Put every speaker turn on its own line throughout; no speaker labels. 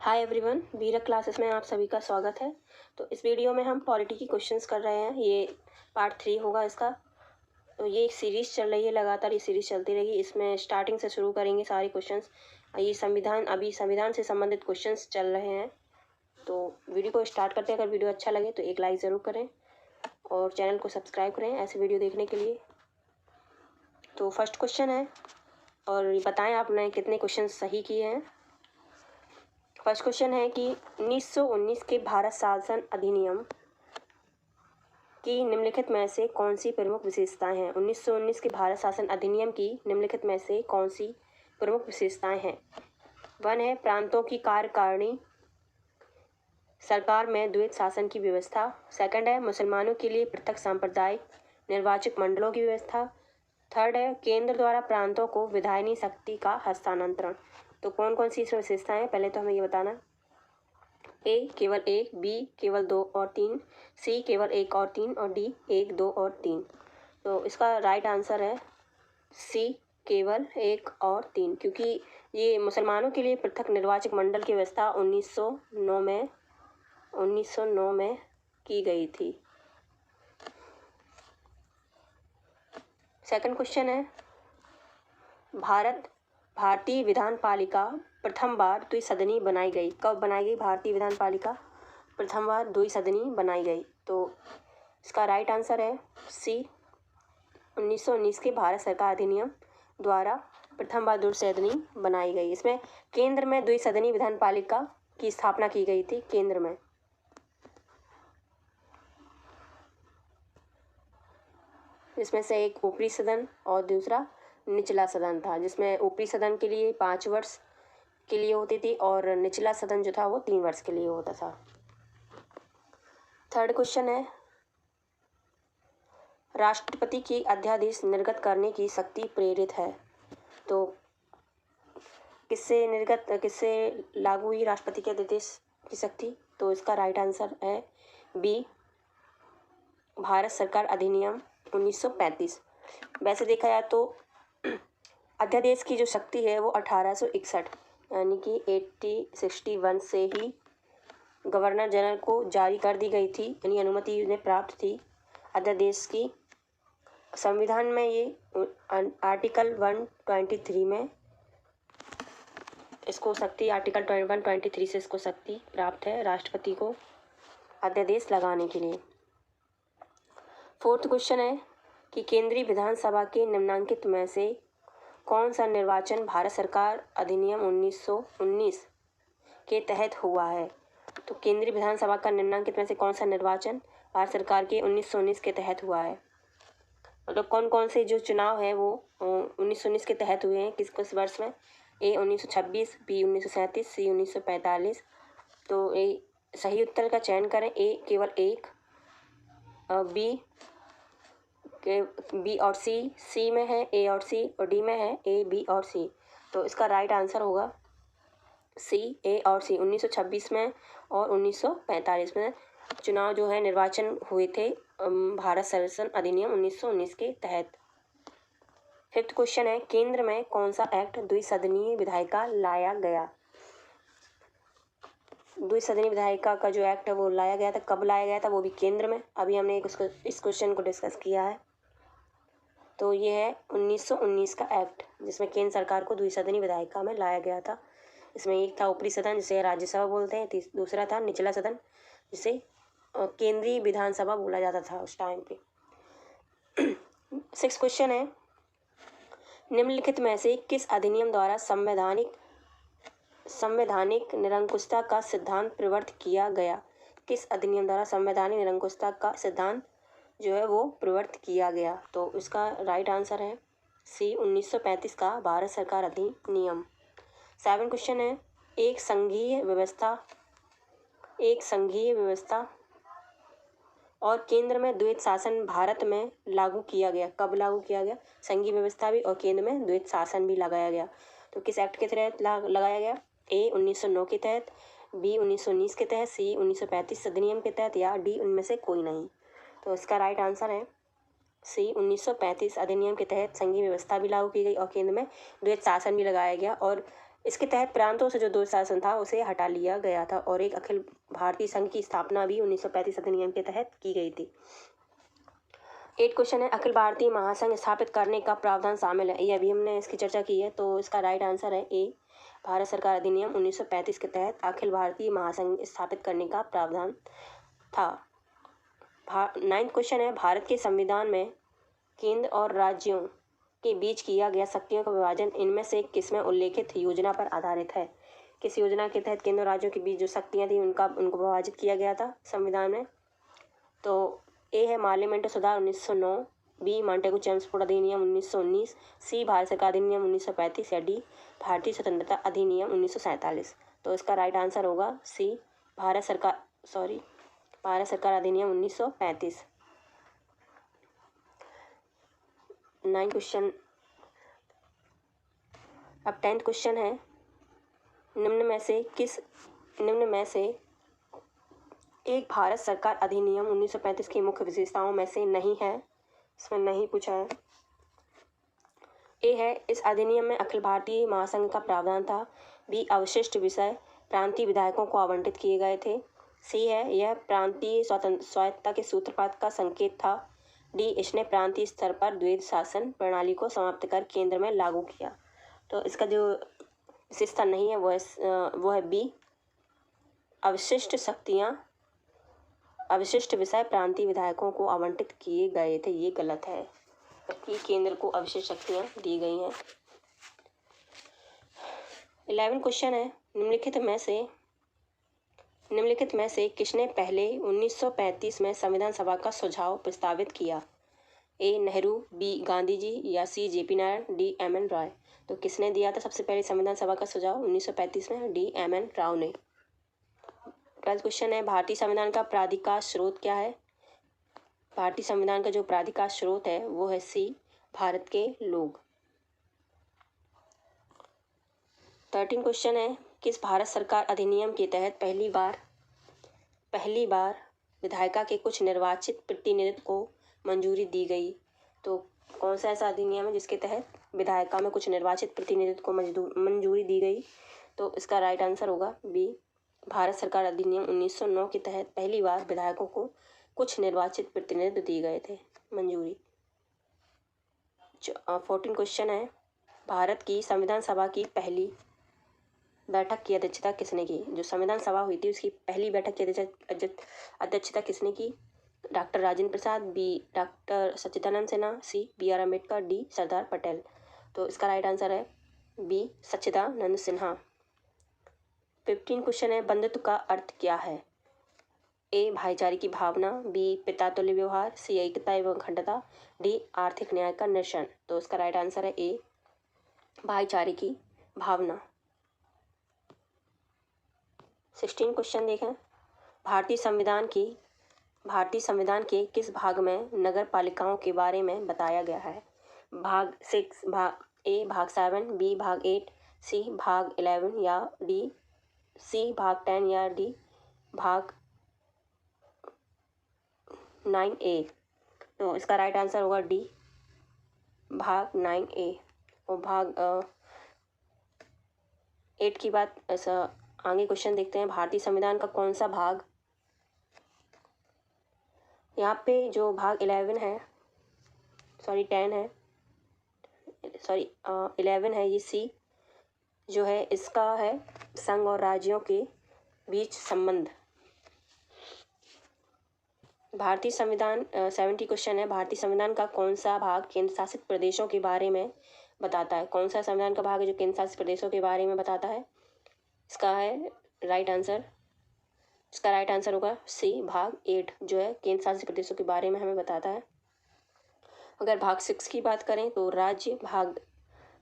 Hi everyone, वीरक classes में आप सभी का स्वागत है। तो इस वीडियो में हम पॉलिटी की क्वेश्चंस कर रहे हैं। ये पार्ट 3 होगा इसका। तो ये एक सीरीज़ चल रही है, लगातार ये सीरीज़ चलती रहेगी। इसमें स्टार्टिंग से शुरू करेंगे सारे क्वेश्चंस। ये संविधान से संबंधित क्वेश्चंस चल रहे हैं। तो वीडियो को स्टार्ट करते हैं। अगर वीडियो अच्छा लगे तो एक लाइक ज़रूर करें और चैनल को सब्सक्राइब करें ऐसे वीडियो देखने के लिए। तो फर्स्ट क्वेश्चन है और बताएँ आपने कितने क्वेश्चन सही किए हैं। फर्स्ट क्वेश्चन है कि 1919 के भारत शासन अधिनियम की निम्नलिखित में से कौन सी प्रमुख विशेषताएं हैं। 1919 के भारत शासन अधिनियम की निम्नलिखित में से कौन सी प्रमुख विशेषताएं हैं। 1 है प्रांतों की कार्यकारिणी सरकार में द्वैत शासन की व्यवस्था। 2 है मुसलमानों के लिए पृथक सांप्रदायिक निर्वाचक मंडलों की व्यवस्था। 3 है केंद्र द्वारा प्रांतों को विधायनी शक्ति का हस्तांतरण। तो कौन कौन सी इसमें विशेषताएं हैं, पहले तो हमें ये बताना। ए केवल 1, बी केवल 2 और 3, सी केवल 1 और 3 और डी 1, 2 और 3। तो इसका राइट आंसर है सी केवल 1 और 3, क्योंकि ये मुसलमानों के लिए पृथक निर्वाचक मंडल की व्यवस्था 1909 में की गई थी। सेकंड क्वेश्चन है भारतीय विधान पालिका प्रथम बार द्विसदनी बनाई गई। कब बनाई गई भारतीय विधान पालिका प्रथम बार द्विसदनी बनाई गई। तो इसका राइट आंसर है सी 1919 के भारत सरकार अधिनियम द्वारा प्रथम बार द्विसदनी बनाई गई। इसमें केंद्र में द्विसदनी विधान पालिका की स्थापना की गई थी केंद्र में। इसमें से एक ऊपरी सदन और दूसरा निचला सदन था, जिसमें ऊपरी सदन के लिए 5 वर्ष के लिए होती थी और निचला सदन जो था वो 3 वर्ष के लिए होता था। थर्ड क्वेश्चन है राष्ट्रपति की अध्यादेश निर्गत करने की शक्ति प्रेरित है। तो किससे लागू हुई राष्ट्रपति के अध्यादेश की शक्ति। तो इसका राइट आंसर है बी भारत सरकार अधिनियम 1935। वैसे देखा जाए तो अध्यादेश की जो शक्ति है वो 1861 यानी कि 1861 से ही गवर्नर जनरल को जारी कर दी गई थी, यानी अनुमति उन्हें प्राप्त थी अध्यादेश की। संविधान में ये आर्टिकल 123 में इसको शक्ति, आर्टिकल 123 से इसको शक्ति प्राप्त है राष्ट्रपति को अध्यादेश लगाने के लिए। फोर्थ क्वेश्चन है कि केंद्रीय विधानसभा के निम्नलिखित में से कौन सा निर्वाचन भारत सरकार अधिनियम 1919 के तहत हुआ है। तो केंद्रीय विधानसभा का निम्नलिखित में से कौन सा निर्वाचन भारत सरकार के 1919 के तहत हुआ है। मतलब कौन कौन से जो चुनाव है वो 1919 के तहत हुए हैं, किस किस वर्ष में। ए 1926, बी 1937, सी 1945। तो ए सही उत्तर का चयन करें। ए केवल 1, बी और सी में है ए और सी, और डी में है ए, बी और सी। तो इसका राइट आंसर होगा सी, ए और सी। 1926 में और 1945 में चुनाव जो है निर्वाचन हुए थे भारत शासन अधिनियम 1919 के तहत। फिफ्थ क्वेश्चन है केंद्र में कौन सा एक्ट द्विसदनीय विधायिका लाया गया। द्विसदनीय विधायिका का जो एक्ट है वो लाया गया था, कब लाया गया था, वो भी केंद्र में। अभी हमने इस क्वेश्चन को डिस्कस किया है। तो ये है 1919 का एक्ट, जिसमें केंद्र सरकार को द्विसदनीय विधायिका में लाया गया था। इसमें एक था ऊपरी सदन, जिसे राज्यसभा बोलते हैं, दूसरा था निचला सदन, जिसे केंद्रीय विधानसभा बोला जाता था उस टाइम पे। 6 क्वेश्चन है निम्नलिखित में से किस अधिनियम द्वारा संवैधानिक निरंकुशता का सिद्धांत प्रवर्तित किया गया। किस अधिनियम द्वारा संवैधानिक निरंकुशता का सिद्धांत जो है वो प्रवर्तित किया गया। तो इसका राइट आंसर है सी 1935 का भारत सरकार अधिनियम। 7 क्वेश्चन है एक संघीय व्यवस्था और केंद्र में द्वैत शासन भारत में लागू किया गया। कब लागू किया गया। संघीय व्यवस्था भी और केंद्र में द्वैत शासन भी लगाया गया। तो किस एक्ट के तहत लगाया गया। ए 1909 के तहत, बी 1919 के तहत, सी 1935 अधिनियम के तहत, या डी उनमें से कोई नहीं। तो इसका राइट आंसर है सी 1935 अधिनियम के तहत संघीय व्यवस्था भी लागू की गई और केंद्र में द्वैत शासन भी लगाया गया। और इसके तहत प्रांतों से जो द्वैध शासन था उसे हटा लिया गया था और एक अखिल भारतीय संघ की स्थापना भी 1935 अधिनियम के तहत की गई थी। 8 क्वेश्चन है, अखिल भारतीय महासंघ स्थापित करने का प्रावधान शामिल है। ये अभी हमने इसकी चर्चा की है, तो इसका राइट आंसर है ए, भारत सरकार अधिनियम 1935 के तहत अखिल भारतीय महासंघ स्थापित करने का प्रावधान था। 9th क्वेश्चन है, भारत के संविधान में केंद्र और राज्यों के बीच किया गया शक्तियों का विभाजन इनमें से किसमें उल्लेखित योजना पर आधारित है? किस योजना के तहत केंद्र और राज्यों के बीच जो शक्तियां थी उनको विभाजित किया गया था संविधान में? तो ए है पार्लियामेंट सुधार 1909, बी मॉन्टेगू चेम्सफोर्ड अधिनियम 1919, सी भारत सरकार अधिनियम 1935 या डी भारतीय स्वतंत्रता अधिनियम 1947। तो इसका राइट आंसर होगा सी, भारत सरकार अधिनियम 1935। 9 क्वेश्चन। अब 10th क्वेश्चन है, निम्न में से एक भारत सरकार अधिनियम 1935 की मुख्य विशेषताओं में से नहीं है। इसमें नहीं पूछा है। ए है, इस अधिनियम में अखिल भारतीय महासंघ का प्रावधान था। बी, अवशिष्ट विषय प्रांतीय विधायकों को आवंटित किए गए थे। सी है, यह प्रांतीय स्वायत्तता के सूत्रपात का संकेत था। डी, इसने प्रांतीय स्तर पर द्वैध शासन प्रणाली को समाप्त कर केंद्र में लागू किया। तो इसका जो विशेषता नहीं है वो है बी, अवशिष्ट विषय प्रांतीय विधायकों को आवंटित किए गए थे। ये गलत है, जबकि केंद्र को अवशिष्ट शक्तियाँ दी गई हैं। 11 क्वेश्चन है, निम्नलिखित में से किसने पहले 1935 में संविधान सभा का सुझाव प्रस्तावित किया? ए, नेहरू, बी, गांधी जी या सी, जेपी नायडू, डी, एम.एन. रॉय। तो किसने दिया था सबसे पहले संविधान सभा का सुझाव 1935 में? D, M.N.. राव ने। 12th क्वेश्चन है, भारतीय संविधान का प्राधिकार स्रोत क्या है? भारतीय संविधान का जो प्राधिकार स्रोत है वो है सी, भारत के लोग। 13 क्वेश्चन है, किस भारत सरकार अधिनियम के तहत पहली बार विधायिका के कुछ निर्वाचित प्रतिनिधित्व को मंजूरी दी गई? तो कौन सा ऐसा अधिनियम है जिसके तहत विधायिका में कुछ निर्वाचित प्रतिनिधित्व को मंजूरी दी गई? तो इसका राइट आंसर होगा बी, भारत सरकार अधिनियम 1909 के तहत पहली बार विधायकों को कुछ निर्वाचित प्रतिनिधित्व दिए गए थे मंजूरी। 14 क्वेश्चन है, भारत की संविधान सभा की पहली बैठक की अध्यक्षता किसने की? जो संविधान सभा हुई थी उसकी पहली बैठक की अध्यक्षता किसने की? Doctor Rajendra Prasad, B, doctor सच्चिदानंद सिन्हा, सी, बी.आर. अम्बेडकर, डी, सरदार पटेल। तो इसका राइट आंसर है बी, सच्चिदानंद सिन्हा। 15 क्वेश्चन है, बंधुत्व का अर्थ क्या है? ए, भाईचारे की भावना, बी, पितातुल्य व्यवहार, सी, एकता एवं अखंडता, डी, आर्थिक न्याय का निरीक्षण। तो इसका राइट आंसर है ए, भाईचारे की भावना। 16 क्वेश्चन देखें, भारतीय संविधान के किस भाग में नगर पालिकाओं के बारे में बताया गया है? भाग 6, ए भाग 7, बी भाग 8, सी भाग 11 या डी सी भाग 10 या डी भाग 9A। तो इसका राइट आंसर होगा डी, भाग 9A। और भाग 8 की बात ऐसा आगे क्वेश्चन देखते हैं, भारतीय संविधान का कौन सा भाग? यहाँ पे जो भाग 11 है, 11 है, ये सी जो है इसका है संघ और राज्यों के बीच संबंध। भारतीय संविधान 70 क्वेश्चन है, भारतीय संविधान का कौन सा भाग केंद्र शासित प्रदेशों के बारे में बताता है? कौन सा संविधान का भाग है जो केंद्र शासित प्रदेशों के बारे में बताता है? इसका राइट आंसर होगा सी, भाग 8 जो है केंद्र शासित प्रदेशों के बारे में हमें बताता है। अगर भाग 6 की बात करें तो राज्य, भाग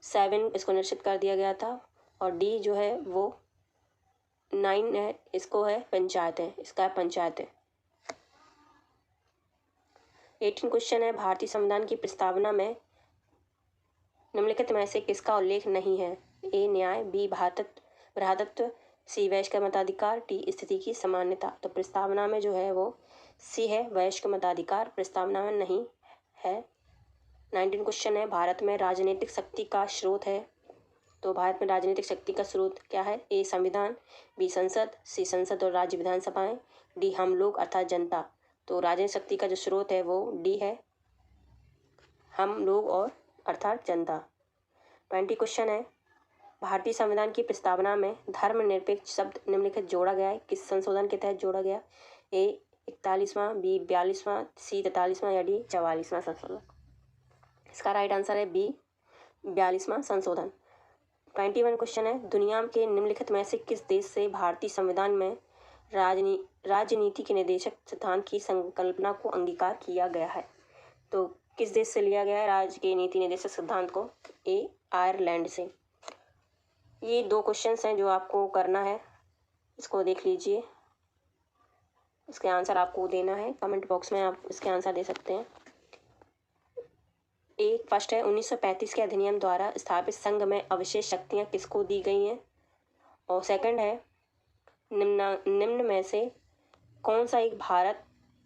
7 इसको निश्चित कर दिया गया था, और डी जो है वो 9 है, इसको है पंचायत है, इसका पंचायत है। 18 क्वेश्चन है, भारतीय संविधान की प्रस्तावना में निम्नलिखित में से किसका उल्लेख नहीं है? ए, न्याय, बी, भ्रातृत्व, सी, वयस्क मताधिकार, डी, स्थिति की सामान्यता। तो प्रस्तावना में जो है वो सी है, वयस्क मताधिकार प्रस्तावना में नहीं है। 19 क्वेश्चन है, भारत में राजनीतिक शक्ति का स्रोत है? तो भारत में राजनीतिक शक्ति का स्रोत क्या है? ए संविधान, बी संसद, सी संसद और राज्य विधानसभाएं, डी हम लोग अर्थात जनता। तो राजनीतिक शक्ति का जो स्रोत है वो डी है, हम लोग और अर्थात जनता। 20 क्वेश्चन है, भारतीय संविधान की प्रस्तावना में धर्मनिरपेक्ष शब्द निम्नलिखित जोड़ा गया है, किस संशोधन के तहत जोड़ा गया? ए 41वां, बी 42वां, सी 43वां या डी 44वां संशोधन। इसका राइट आंसर है बी 42वां संशोधन। 21 क्वेश्चन है, दुनिया के निम्नलिखित में से किस देश से भारतीय संविधान में राजनीति के निर्देशक सिद्धांत की संकल्पना को अंगीकार किया गया है? तो किस देश से लिया गया है राज्य के नीति निर्देशक सिद्धांत को? ए आयरलैंड से। ये 2 क्वेश्चंस हैं जो आपको करना है, इसको देख लीजिए। इसके आंसर आपको देना है, कमेंट बॉक्स में आप इसके आंसर दे सकते हैं। एक फर्स्ट है, 1935 के अधिनियम द्वारा स्थापित संघ में अविशेष शक्तियाँ किसको दी गई हैं? और सेकंड है, निम्न में से कौन सा एक भारत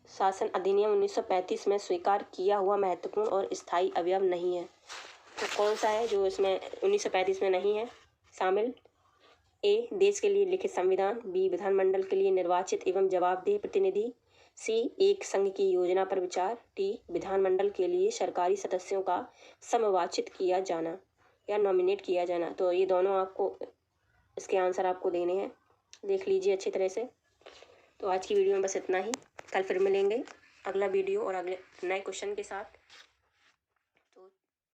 शासन अधिनियम 1935 में स्वीकार किया हुआ महत्वपूर्ण और स्थायी अवयव नहीं है? तो कौन सा है जो इसमें 1935 में नहीं है शामिल? ए देश के लिए लिखित संविधान, बी विधानमंडल के लिए निर्वाचित एवं जवाबदेह प्रतिनिधि, सी एक संघ की योजना पर विचार, डी विधानमंडल के लिए सरकारी सदस्यों का समवाचित किया जाना या नॉमिनेट किया जाना। तो ये दोनों आपको, इसके आंसर आपको देने हैं, देख लीजिए अच्छी तरह से। तो आज की वीडियो में बस इतना ही, कल फिर मिलेंगे अगला वीडियो और अगले नए क्वेश्चन के साथ।